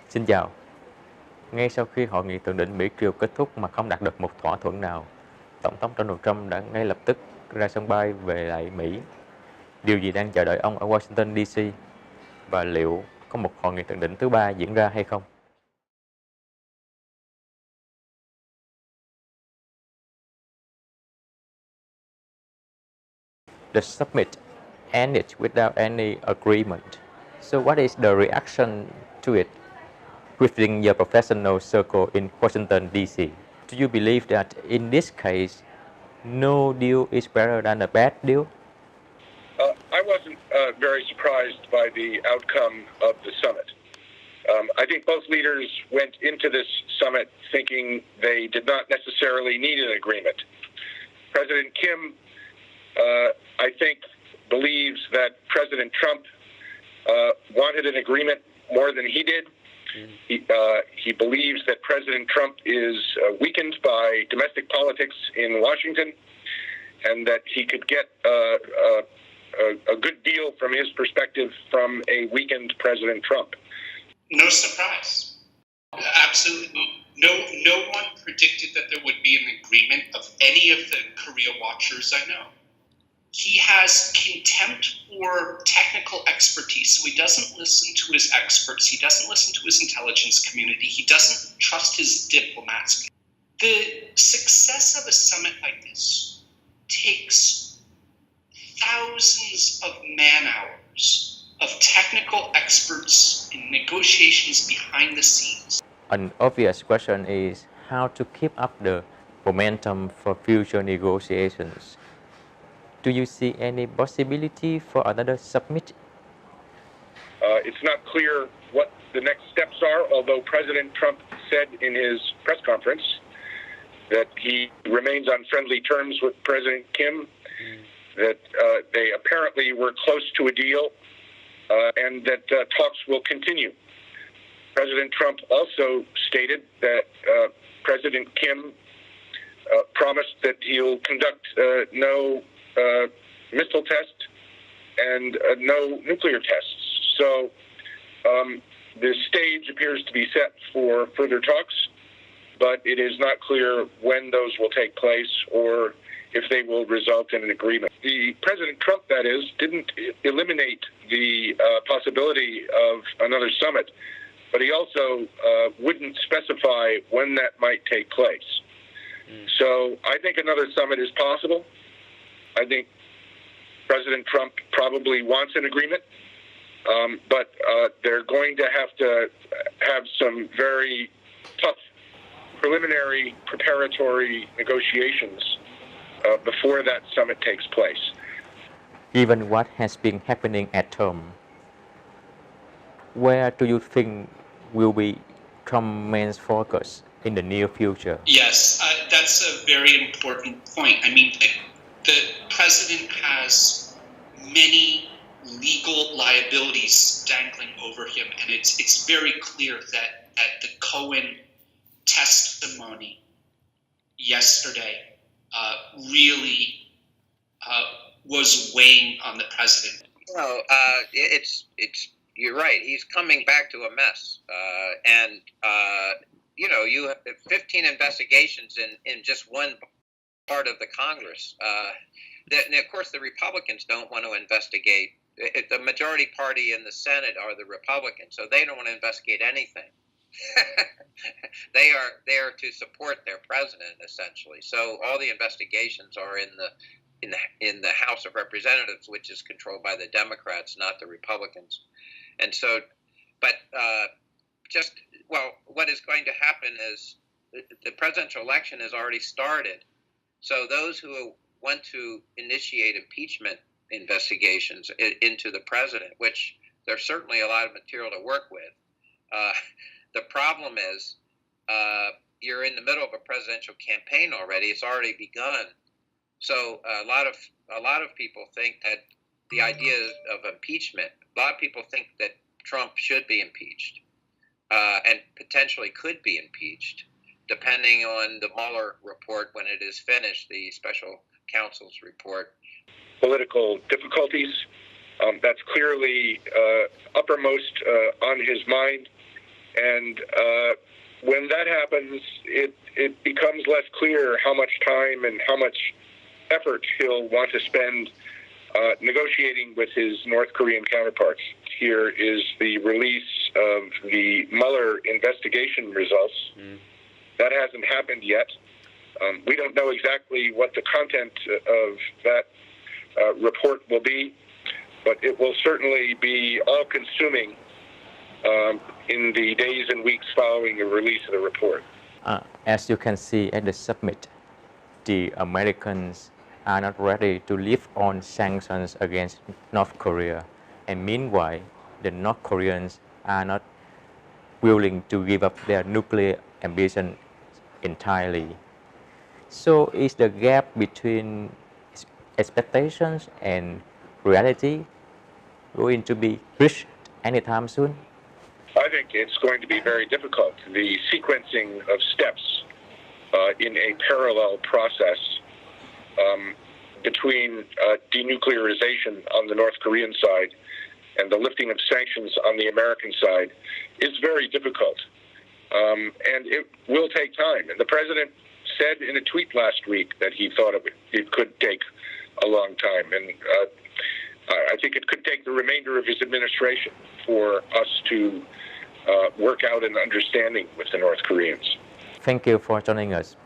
Xin chào. Ngay sau khi hội nghị thượng đỉnh Mỹ Triều kết thúc mà không đạt được một thỏa thuận nào, Tổng thống Donald Trump đã ngay lập tức ra sân bay về lại Mỹ. Điều gì đang chờ đợi ông ở Washington DC? Và liệu có một hội nghị thượng đỉnh thứ ba diễn ra hay không? The summit ended without any agreement. So what is the reaction to it within your professional circle in Washington, D.C.? Do you believe that in this case, no deal is better than a bad deal? I wasn't very surprised by the outcome of the summit. I think both leaders went into this summit thinking they did not necessarily need an agreement. President Kim, I think, believes that President Trump wanted an agreement more than he did. He believes that President Trump is weakened by domestic politics in Washington, and that he could get a good deal from his perspective from a weakened President Trump. No surprise. Absolutely. No one predicted that there would be an agreement of any of the Korea watchers I know. He has contempt for technical expertise, so he doesn't listen to his experts. He doesn't listen to his intelligence community. He doesn't trust his diplomats. The success of a summit like this takes thousands of man-hours of technical experts in negotiations behind the scenes. An obvious question is how to keep up the momentum for future negotiations. Do you see any possibility for another summit? It's not clear what the next steps are, although President Trump said in his press conference that he remains on friendly terms with President Kim, that they apparently were close to a deal, and that talks will continue. President Trump also stated that President Kim promised that he'll conduct no missile test and no nuclear tests. So the stage appears to be set for further talks, but it is not clear when those will take place or if they will result in an agreement. The President Trump, that is, didn't eliminate the possibility of another summit, but he also wouldn't specify when that might take place. So I think another summit is possible. I think President Trump probably wants an agreement, but they're going to have some very tough preliminary preparatory negotiations before that summit takes place. Given what has been happening at home, where do you think will be Trump's main focus in the near future? Yes, that's a very important point. I mean, the president has many legal liabilities dangling over him, and it's very clear that the Cohen testimony yesterday really was weighing on the president. No, it's you're right. He's coming back to a mess, and you have 15 investigations in just one part of the Congress. And of course, the Republicans don't want to investigate. The majority party in the Senate are the Republicans, so they don't want to investigate anything. They are there to support their president, essentially. So all the investigations are in the House of Representatives, which is controlled by the Democrats, not the Republicans. And so, but what is going to happen is the presidential election has already started. So those who want to initiate impeachment investigations into the president, which there's certainly a lot of material to work with. The problem is you're in the middle of a presidential campaign already. It's already begun. So a lot of people think that the idea of impeachment, a lot of people think that Trump should be impeached and potentially could be impeached, depending on the Mueller report when it is finished, the special counsel's report. Political difficulties, that's clearly uppermost on his mind. And when that happens, it becomes less clear how much time and how much effort he'll want to spend negotiating with his North Korean counterparts. Here is the release of the Mueller investigation results. That hasn't happened yet. We don't know exactly what the content of that report will be, but it will certainly be all-consuming in the days and weeks following the release of the report. As you can see at the summit, the Americans are not ready to lift on sanctions against North Korea, and meanwhile, the North Koreans are not willing to give up their nuclear ambition entirely. So is the gap between expectations and reality going to be bridged anytime soon? I think it's going to be very difficult. The sequencing of steps in a parallel process between denuclearization on the North Korean side and the lifting of sanctions on the American side is very difficult. And it will take time. And the president said in a tweet last week that he thought it could take a long time. And I think it could take the remainder of his administration for us to work out an understanding with the North Koreans. Thank you for joining us.